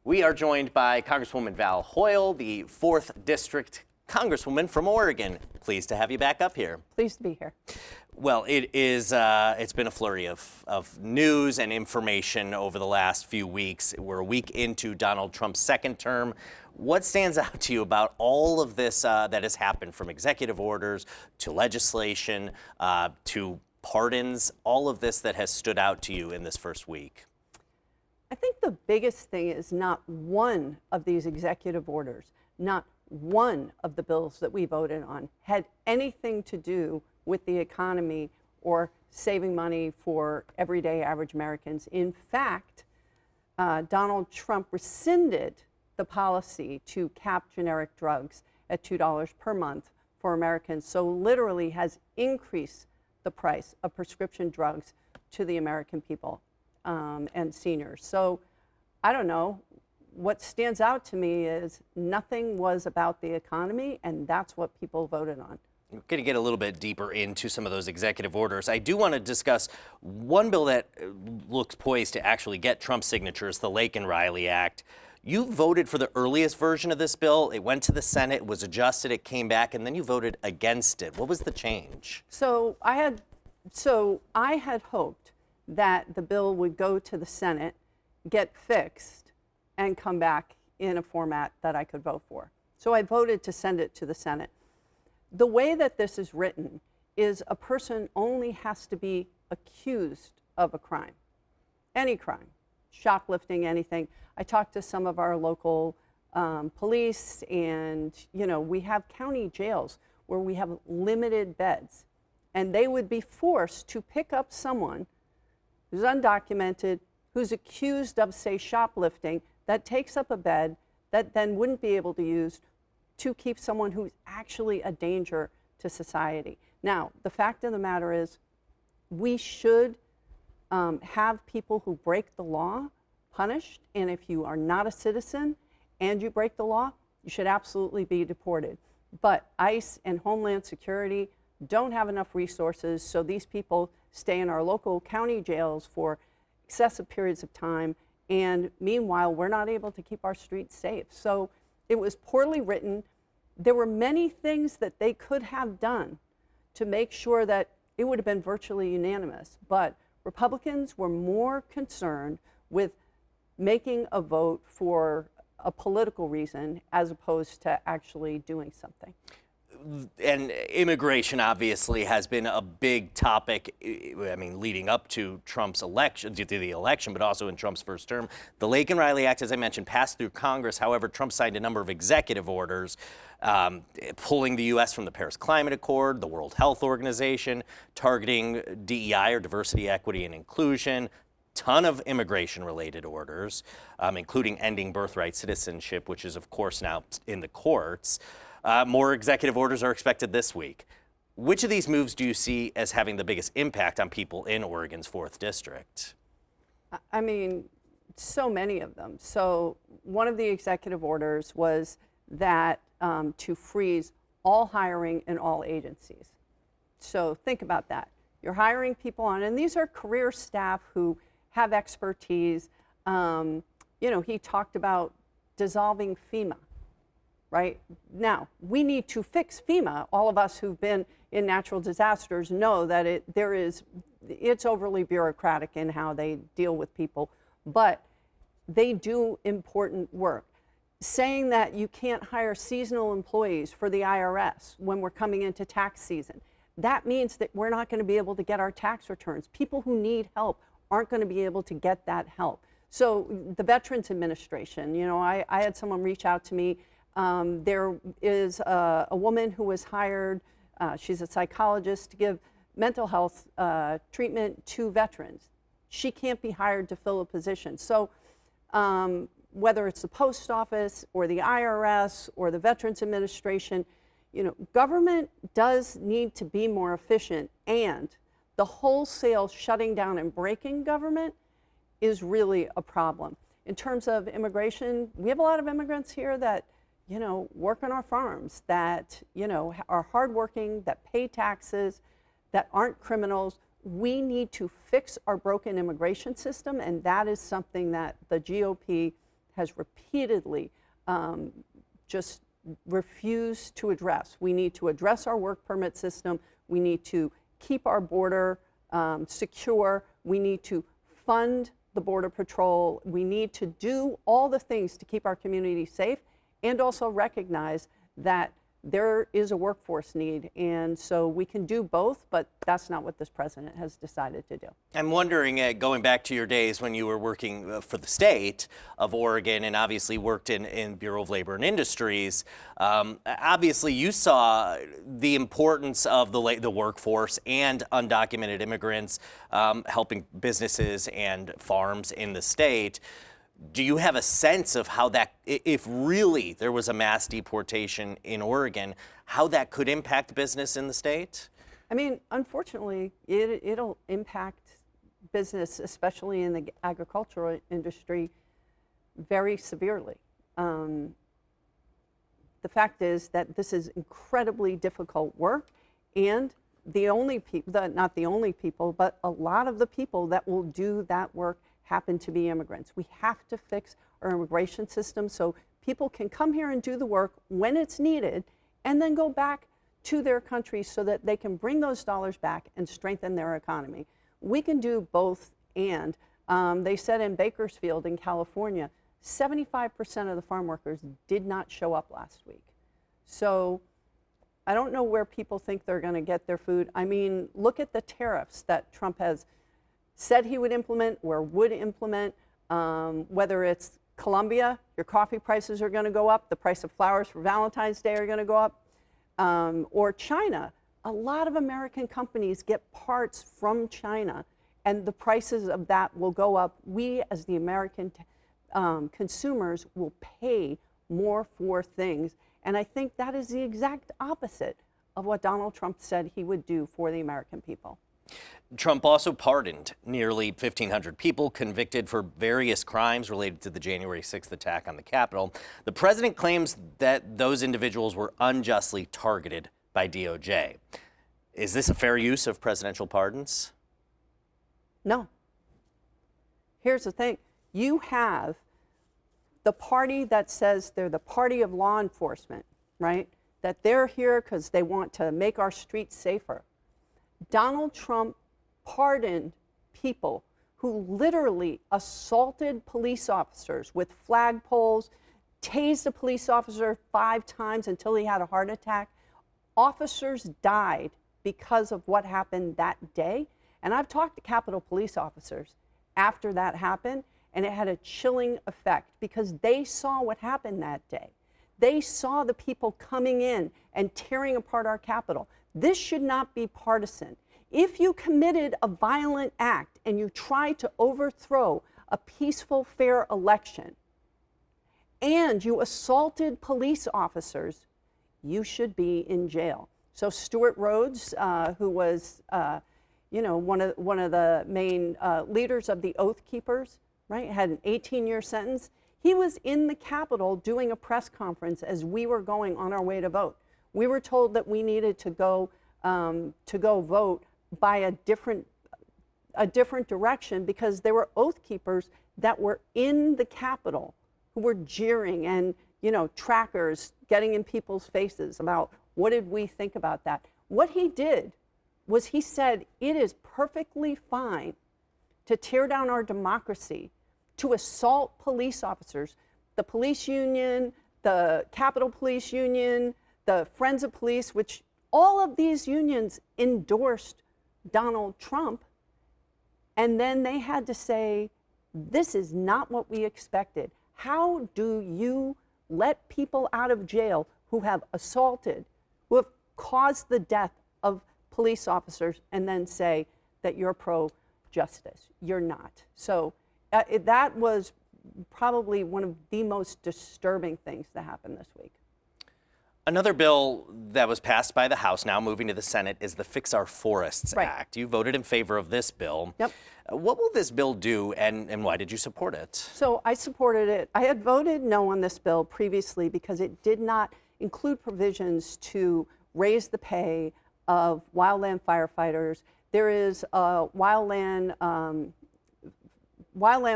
We are joined by Congresswoman Val Hoyle, the 4th District Congresswoman from Oregon. Pleased to have you back up here. Pleased to be here. Well, it's been a flurry of news and information over the last few weeks. We're a week into Donald Trump's second term. What stands out to you about all of this that has happened, from executive orders to legislation to pardons, all of this that has stood out to you in this first week? I think the biggest thing is not one of these executive orders, not one of the bills that we voted on had anything to do with the economy or saving money for everyday average Americans. In fact, Donald Trump rescinded the policy to cap generic drugs at $2 per month for Americans, so literally has increased the price of prescription drugs to the American people and seniors. So I don't know. What stands out to me is nothing was about the economy, and that's what people voted on. We're going to get a little bit deeper into some of those executive orders. I do want to discuss one bill that looks poised to actually get Trump's signatures, the Lake and Riley Act. You voted for the earliest version of this bill. It went to the Senate, it was adjusted, it came back, and then you voted against it. What was the change? So I had hoped that the bill would go to the Senate, get fixed, and come back in a format that I could vote for. So I voted to send it to the Senate. The way that this is written is a person only has to be accused of a crime, any crime, shoplifting, anything. I talked to some of our local police, and we have county jails where we have limited beds, and they would be forced to pick up someone who's undocumented, who's accused of, say, shoplifting, that takes up a bed that then wouldn't be able to use to keep someone who's actually a danger to society. Now, the fact of the matter is, we should have people who break the law punished, and if you are not a citizen and you break the law, you should absolutely be deported. But ICE and Homeland Security don't have enough resources, so these people stay in our local county jails for excessive periods of time, and meanwhile, we're not able to keep our streets safe. So it was poorly written. There were many things that they could have done to make sure that it would have been virtually unanimous, but Republicans were more concerned with making a vote for a political reason as opposed to actually doing something. And immigration obviously has been a big topic, I mean, leading up to Trump's election, to the election, but also in Trump's first term. The Lake and Riley Act, as I mentioned, passed through Congress. However, Trump signed a number of executive orders pulling the U.S. from the Paris Climate Accord, the World Health Organization, targeting DEI, or diversity, equity, and inclusion. Ton of immigration-related orders, including ending birthright citizenship, which is, of course, now in the courts. More executive orders are expected this week. Which of these moves do you see as having the biggest impact on people in Oregon's 4th District? I mean, so many of them. So one of the executive orders was that to freeze all hiring in all agencies. So think about that. You're hiring people on, and these are career staff who have expertise. He talked about dissolving FEMA. Right? Now, we need to fix FEMA. All of us who've been in natural disasters know that it's overly bureaucratic in how they deal with people, but they do important work. Saying that you can't hire seasonal employees for the IRS when we're coming into tax season, that means that we're not going to be able to get our tax returns. People who need help aren't going to be able to get that help. So the Veterans Administration, I had someone reach out to me. There is a woman who was hired, she's a psychologist, to give mental health treatment to veterans. She can't be hired to fill a position. So whether it's the post office or the IRS or the Veterans Administration, government does need to be more efficient, and the wholesale shutting down and breaking government is really a problem. In terms of immigration, we have a lot of immigrants here that work on our farms, that, are hardworking, that pay taxes, that aren't criminals. We need to fix our broken immigration system, and that is something that the GOP has repeatedly just refused to address. We need to address our work permit system. We need to keep our border secure. We need to fund the Border Patrol. We need to do all the things to keep our community safe and also recognize that there is a workforce need. And so we can do both, but that's not what this president has decided to do. I'm wondering, going back to your days when you were working for the state of Oregon and obviously worked in Bureau of Labor and Industries, obviously you saw the importance of the workforce and undocumented immigrants helping businesses and farms in the state. Do you have a sense of how that, if really there was a mass deportation in Oregon, how that could impact business in the state? I mean, unfortunately, it'll impact business, especially in the agricultural industry, very severely. The fact is that this is incredibly difficult work, and the only people, not the only people, but a lot of the people that will do that work happen to be immigrants. We have to fix our immigration system so people can come here and do the work when it's needed and then go back to their countries so that they can bring those dollars back and strengthen their economy. We can do both, and they said in Bakersfield in California, 75% of the farm workers did not show up last week. So I don't know where people think they're going to get their food. I mean, look at the tariffs that Trump has said he would implement or would implement, whether it's Colombia, your coffee prices are going to go up, the price of flowers for Valentine's Day are going to go up, or China. A lot of American companies get parts from China, and the prices of that will go up. We, as the American consumers, will pay more for things, and I think that is the exact opposite of what Donald Trump said he would do for the American people. Trump also pardoned nearly 1,500 people convicted for various crimes related to the January 6th attack on the Capitol. The president claims that those individuals were unjustly targeted by DOJ. Is this a fair use of presidential pardons? No. Here's the thing. You have the party that says they're the party of law enforcement, right? That they're here because they want to make our streets safer. Donald Trump pardoned people who literally assaulted police officers with flagpoles, tased a police officer 5 times until he had a heart attack. Officers died because of what happened that day. And I've talked to Capitol police officers after that happened, and it had a chilling effect because they saw what happened that day. They saw the people coming in and tearing apart our Capitol. This should not be partisan. If you committed a violent act and you tried to overthrow a peaceful, fair election, and you assaulted police officers, you should be in jail. So Stuart Rhodes, who was, one of the main leaders of the Oath Keepers, right, had an 18-year sentence. He was in the Capitol doing a press conference as we were going on our way to vote. We were told that we needed to go vote by a different direction because there were Oath Keepers that were in the Capitol who were jeering and, trackers getting in people's faces about what did we think about that. What he did was he said it is perfectly fine to tear down our democracy, to assault police officers. The police union, the Capitol Police Union, the Friends of Police, which all of these unions endorsed Donald Trump, and then they had to say, this is not what we expected. How do you let people out of jail who have assaulted, who have caused the death of police officers, and then say that you're pro-justice? You're not. So that was probably one of the most disturbing things that happened this week. Another bill that was passed by the House, now moving to the Senate, is the Fix Our Forests Act. You voted in favor of this bill. Yep. What will this bill do, and why did you support it? So I supported it. I had voted no on this bill previously because it did not include provisions to raise the pay of wildland firefighters. There is a wildland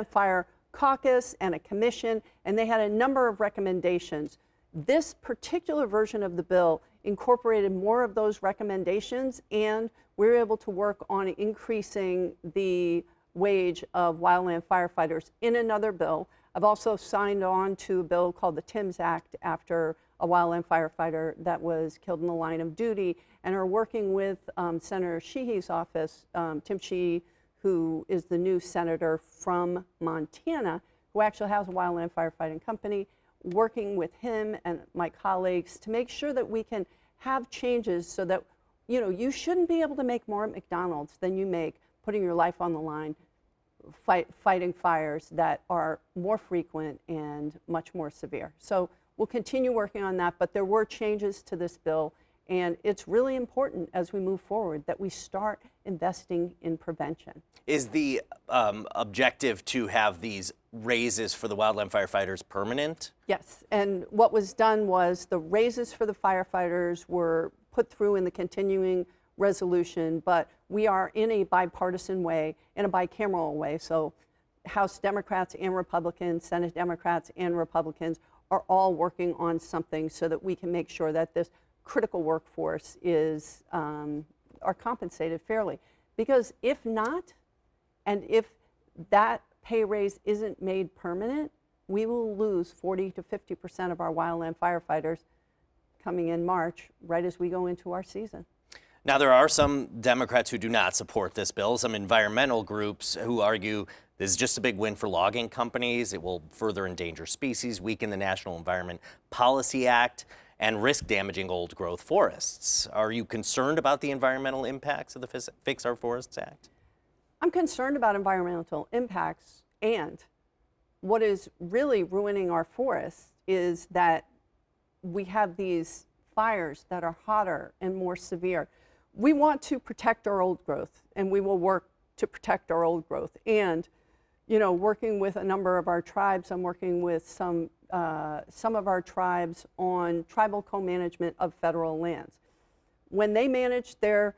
fire caucus and a commission, and they had a number of recommendations. This particular version of the bill incorporated more of those recommendations, and we were able to work on increasing the wage of wildland firefighters in another bill. I've also signed on to a bill called the TIMS Act after a wildland firefighter that was killed in the line of duty, and are working with Senator Sheehy's office, Tim Sheehy, who is the new senator from Montana, who actually has a wildland firefighting company, working with him and my colleagues to make sure that we can have changes so that, you know, you shouldn't be able to make more at McDonald's than you make putting your life on the line, fighting fires that are more frequent and much more severe. So we'll continue working on that, but there were changes to this bill, and it's really important as we move forward that we start investing in prevention. Is the objective to have these raises for the wildland firefighters permanent? Yes, and what was done was the raises for the firefighters were put through in the continuing resolution, but we are in a bipartisan way, in a bicameral way, so House Democrats and Republicans, Senate Democrats and Republicans are all working on something so that we can make sure that this critical workforce is are compensated fairly. Because if not, and if that pay raise isn't made permanent, we will lose 40 to 50% of our wildland firefighters coming in March, right as we go into our season. Now, there are some Democrats who do not support this bill, some environmental groups who argue this is just a big win for logging companies. It will further endanger species, weaken the National Environment Policy Act, and risk damaging old growth forests. Are you concerned about the environmental impacts of the Fix Our Forests Act? I'm concerned about environmental impacts, and what is really ruining our forests is that we have these fires that are hotter and more severe. We want to protect our old growth, and we will work to protect our old growth. And, you know, working with a number of our tribes, I'm working with some of our tribes on tribal co-management of federal lands. When they managed the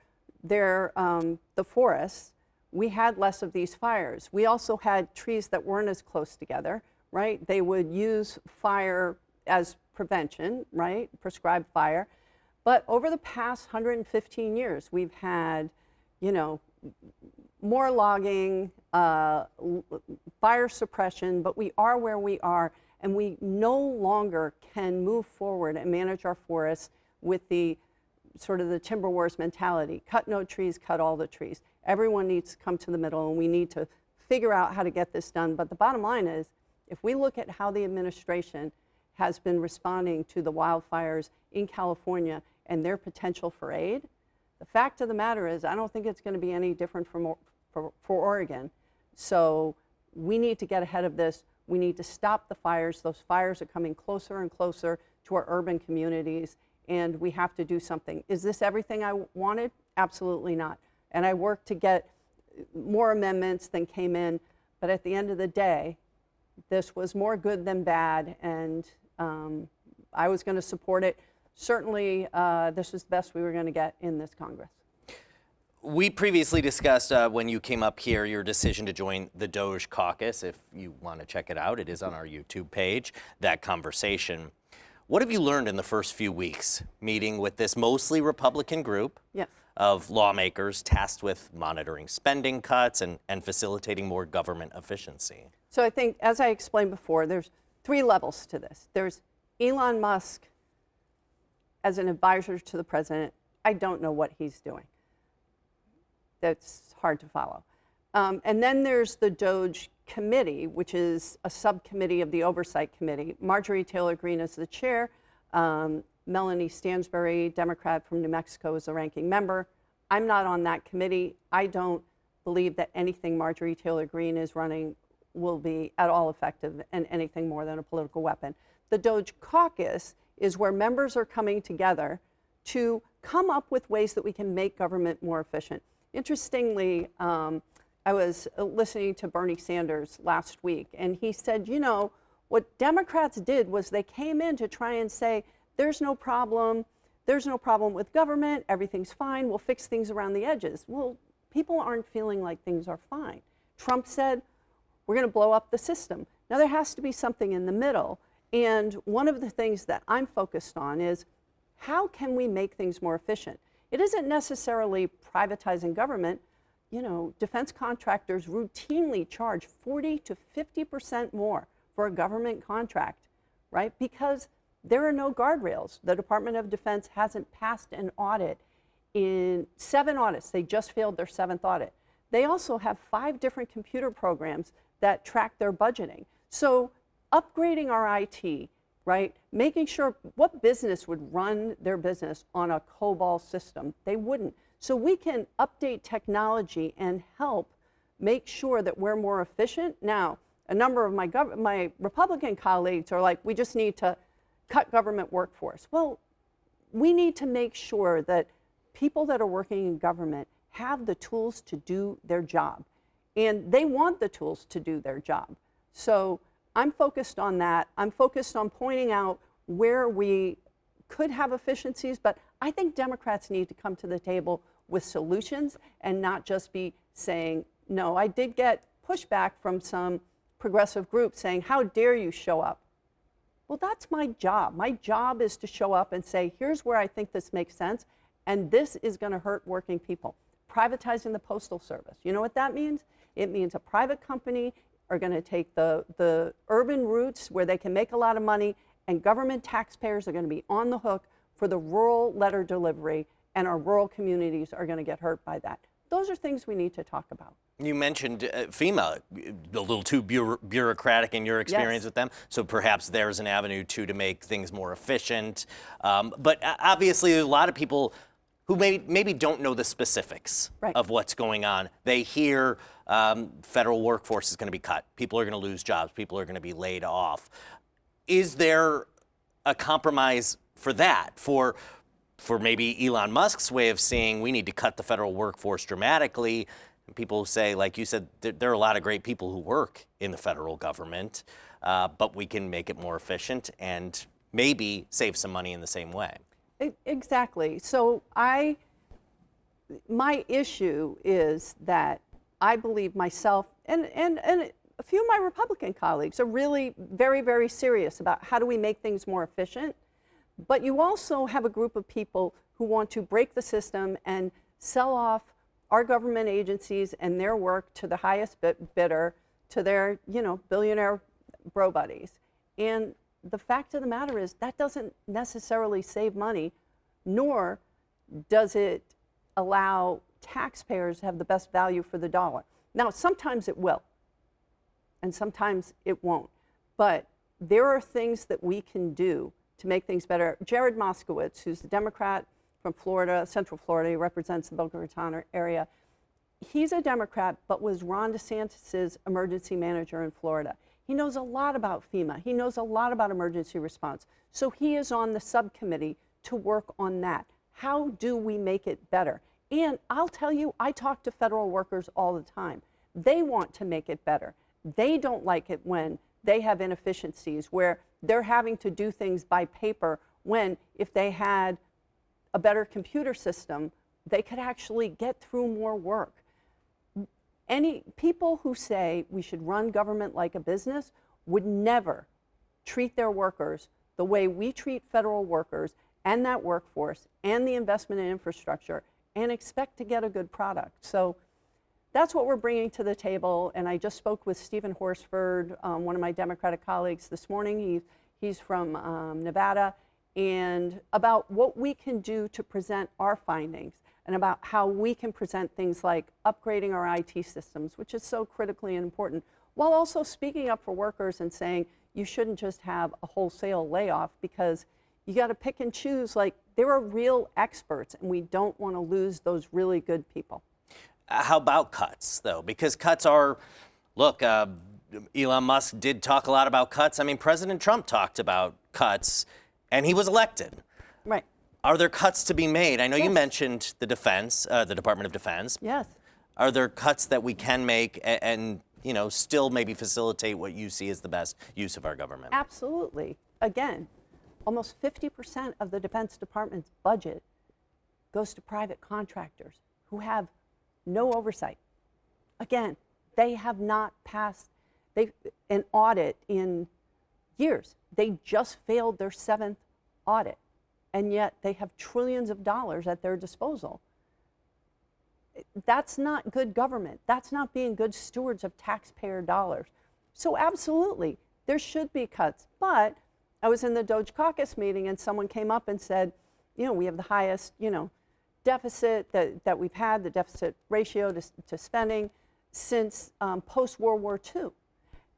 forests, we had less of these fires. We also had trees that weren't as close together, right? They would use fire as prevention, right? Prescribed fire. But over the past 115 years, we've had, you know, more logging, fire suppression, but we are where we are, and we no longer can move forward and manage our forests with the sort of the timber wars mentality. Cut no trees, cut all the trees. Everyone needs to come to the middle, and we need to figure out how to get this done. But the bottom line is, if we look at how the administration has been responding to the wildfires in California and their potential for aid, the fact of the matter is, I don't think it's going to be any different for Oregon. So we need to get ahead of this. We need to stop the fires. Those fires are coming closer and closer to our urban communities, and we have to do something. Is this everything I wanted? Absolutely not. And I worked to get more amendments than came in, but at the end of the day, this was more good than bad, and I was going to support it. Certainly, this was the best we were going to get in this Congress. We previously discussed when you came up here your decision to join the Doge caucus. If you want to check it out, it is on our YouTube page, that conversation. What have you learned in the first few weeks meeting with this mostly Republican group of lawmakers tasked with monitoring spending cuts and facilitating more government efficiency? So I think, as I explained before, there's 3 levels to this. There's Elon Musk as an advisor to the president. I don't know what he's doing. That's hard to follow. And then there's the Doge Committee, which is a subcommittee of the Oversight Committee. Marjorie Taylor Greene is the chair. Melanie Stansbury, Democrat from New Mexico, is the ranking member. I'm not on that committee. I don't believe that anything Marjorie Taylor Greene is running will be at all effective and anything more than a political weapon. The Doge Caucus is where members are coming together to come up with ways that we can make government more efficient. Interestingly, I was listening to Bernie Sanders last week, and he said, you know, what Democrats did was they came in to try and say, there's no problem with government, everything's fine, we'll fix things around the edges. Well, people aren't feeling like things are fine. Trump said, we're going to blow up the system. Now, there has to be something in the middle. And one of the things that I'm focused on is how can we make things more efficient? It isn't necessarily privatizing government. You know, defense contractors routinely charge 40 to 50% more for a government contract, right? Because there are no guardrails. The Department of Defense hasn't passed an audit in 7 audits. They just failed their 7th audit. They also have 5 different computer programs that track their budgeting. So upgrading our IT, right? Making sure, what business would run their business on a COBOL system? They wouldn't. So we can update technology and help make sure that we're more efficient. Now, a number of my Republican colleagues are like, we just need to cut government workforce. Well, we need to make sure that people that are working in government have the tools to do their job. And they want the tools to do their job. So I'm focused on that. I'm focused on pointing out where we could have efficiencies, but I think Democrats need to come to the table with solutions and not just be saying no. I did get pushback from some progressive groups saying, how dare you show up? Well, that's my job. My job is to show up and say, here's where I think this makes sense, and this is going to hurt working people. Privatizing the Postal Service. You know what that means? It means a private company are going to take the urban routes where they can make a lot of money, and government taxpayers are going to be on the hook for the rural letter delivery, and our rural communities are going to get hurt by that. Those are things we need to talk about. You mentioned FEMA, a little too bureaucratic in your experience Yes. with them, so perhaps there's an avenue too to make things more efficient. But obviously, there's a lot of people who maybe don't know the specifics Right. of what's going on. They hear federal workforce is going to be cut. People are going to lose jobs. People are going to be laid off. Is there a compromise for that? For maybe Elon Musk's way of saying we need to cut the federal workforce dramatically. People say, like you said, there are a lot of great people who work in the federal government, but we can make it more efficient and maybe save some money in the same way. Exactly. So my issue is that I believe myself and a few of my Republican colleagues are really very, very serious about how do we make things more efficient. But you also have a group of people who want to break the system and sell off our government agencies and their work to the highest bidder, to their, billionaire bro buddies. And the fact of the matter is that doesn't necessarily save money, nor does it allow taxpayers to have the best value for the dollar. Now, sometimes it will, and sometimes it won't. But there are things that we can do to make things better. Jared Moskowitz, who's a Democrat from Florida, Central Florida, he represents the Boca Raton area. He's a Democrat, but was Ron DeSantis' emergency manager in Florida. He knows a lot about FEMA. He knows a lot about emergency response. So he is on the subcommittee to work on that. How do we make it better? And I'll tell you, I talk to federal workers all the time. They want to make it better. They don't like it when they have inefficiencies where they're having to do things by paper when if they had a better computer system, they could actually get through more work. Any people who say we should run government like a business would never treat their workers the way we treat federal workers and that workforce and the investment in infrastructure and expect to get a good product. So that's what we're bringing to the table. And I just spoke with Stephen Horsford, one of my Democratic colleagues this morning. He's from Nevada, and about what we can do to present our findings and about how we can present things like upgrading our IT systems, which is so critically important, while also speaking up for workers and saying you shouldn't just have a wholesale layoff because you got to pick and choose. Like, there are real experts, and we don't want to lose those really good people. How about cuts, though? Because cuts are, look, Elon Musk did talk a lot about cuts. I mean, President Trump talked about cuts, and he was elected. Right. Are there cuts to be made? I know Yes. you mentioned the defense, the Department of Defense. Yes. Are there cuts that we can make and still maybe facilitate what you see as the best use of our government? Absolutely. Again, almost 50% of the Defense Department's budget goes to private contractors who have no oversight. Again, they have not passed an audit in years. They just failed their 7th audit, and yet they have trillions of dollars at their disposal. That's not good government. That's not being good stewards of taxpayer dollars. So absolutely, there should be cuts. But I was in the Doge caucus meeting and someone came up and said, we have the highest, deficit that we've had, the deficit ratio to spending since post-World War II.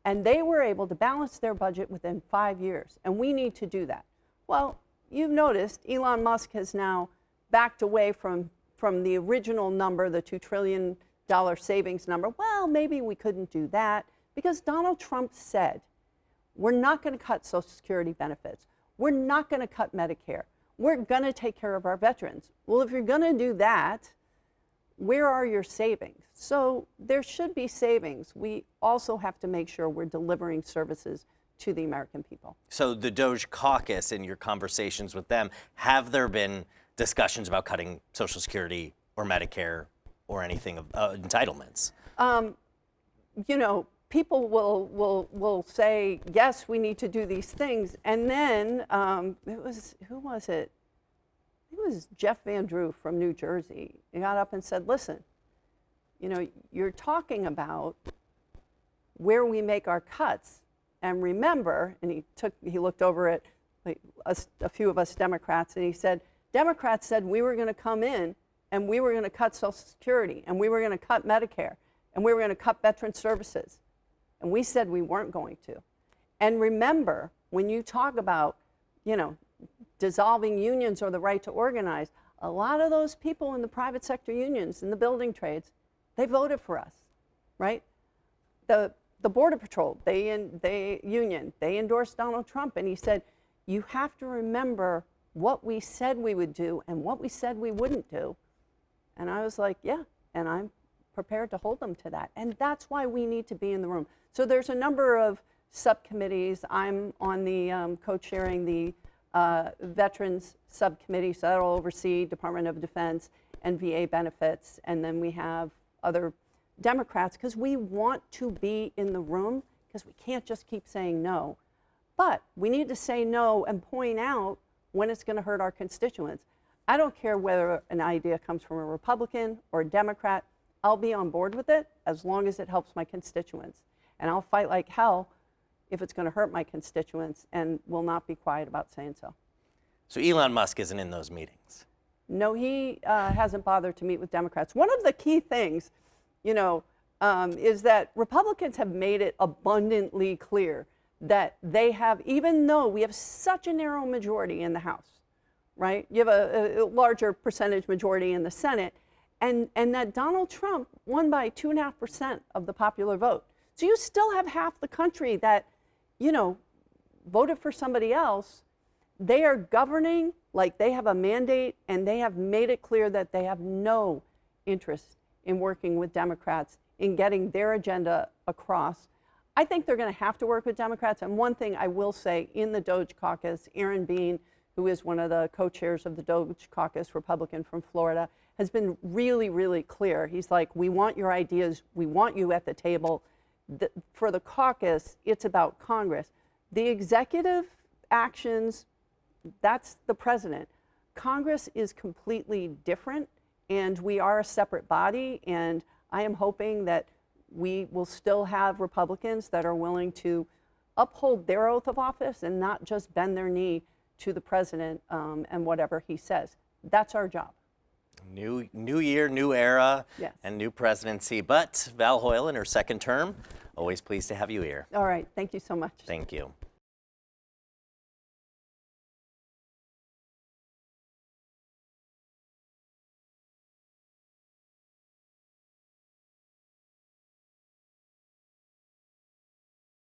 And they were able to balance their budget within 5 years. And we need to do that. Well, you've noticed Elon Musk has now backed away from the original number, the $2 trillion savings number. Well, maybe we couldn't do that because Donald Trump said, we're not going to cut Social Security benefits. We're not going to cut Medicare. We're going to take care of our veterans. Well, if you're going to do that, where are your savings? So there should be savings. We also have to make sure we're delivering services to the American people. So the Doge caucus, in your conversations with them, have there been discussions about cutting Social Security or Medicare or anything of entitlements? People will say, yes, we need to do these things. And then who was it? It was Jeff Van Drew from New Jersey. He got up and said, listen, you're talking about where we make our cuts. And remember, and he looked over at a few of us Democrats, and he said, Democrats said we were going to come in and we were going to cut Social Security and we were going to cut Medicare and we were going to cut veteran services. And we said we weren't going to. And remember, when you talk about, dissolving unions or the right to organize, a lot of those people in the private sector unions, in the building trades, they voted for us, right? The Border Patrol, they endorsed Donald Trump, and he said, you have to remember what we said we would do and what we said we wouldn't do. And I was like, yeah, and I'm prepared to hold them to that. And that's why we need to be in the room. So there's a number of subcommittees. I'm on the co-chairing the Veterans Subcommittee, so that'll oversee Department of Defense and VA benefits. And then we have other Democrats, because we want to be in the room, because we can't just keep saying no. But we need to say no and point out when it's going to hurt our constituents. I don't care whether an idea comes from a Republican or a Democrat. I'll be on board with it as long as it helps my constituents. And I'll fight like hell if it's going to hurt my constituents, and will not be quiet about saying so. So Elon Musk isn't in those meetings? No, he hasn't bothered to meet with Democrats. One of the key things, is that Republicans have made it abundantly clear that they have, even though we have such a narrow majority in the House, right? You have a larger percentage majority in the Senate, and that Donald Trump won by 2.5% of the popular vote. So you still have half the country that, voted for somebody else. They are governing like they have a mandate, and they have made it clear that they have no interest in working with Democrats in getting their agenda across. I think they're going to have to work with Democrats. And one thing I will say, in the Doge caucus, Aaron Bean, who is one of the co-chairs of the Doge caucus, Republican from Florida, has been really, really clear. He's like, we want your ideas. We want you at the table. For the caucus, it's about Congress. The executive actions, that's the president. Congress is completely different, and we are a separate body, and I am hoping that we will still have Republicans that are willing to uphold their oath of office and not just bend their knee to the president and whatever he says. That's our job. New year, new era, yes, and new presidency. But Val Hoyle in her second term, always pleased to have you here. All right. Thank you so much. Thank you.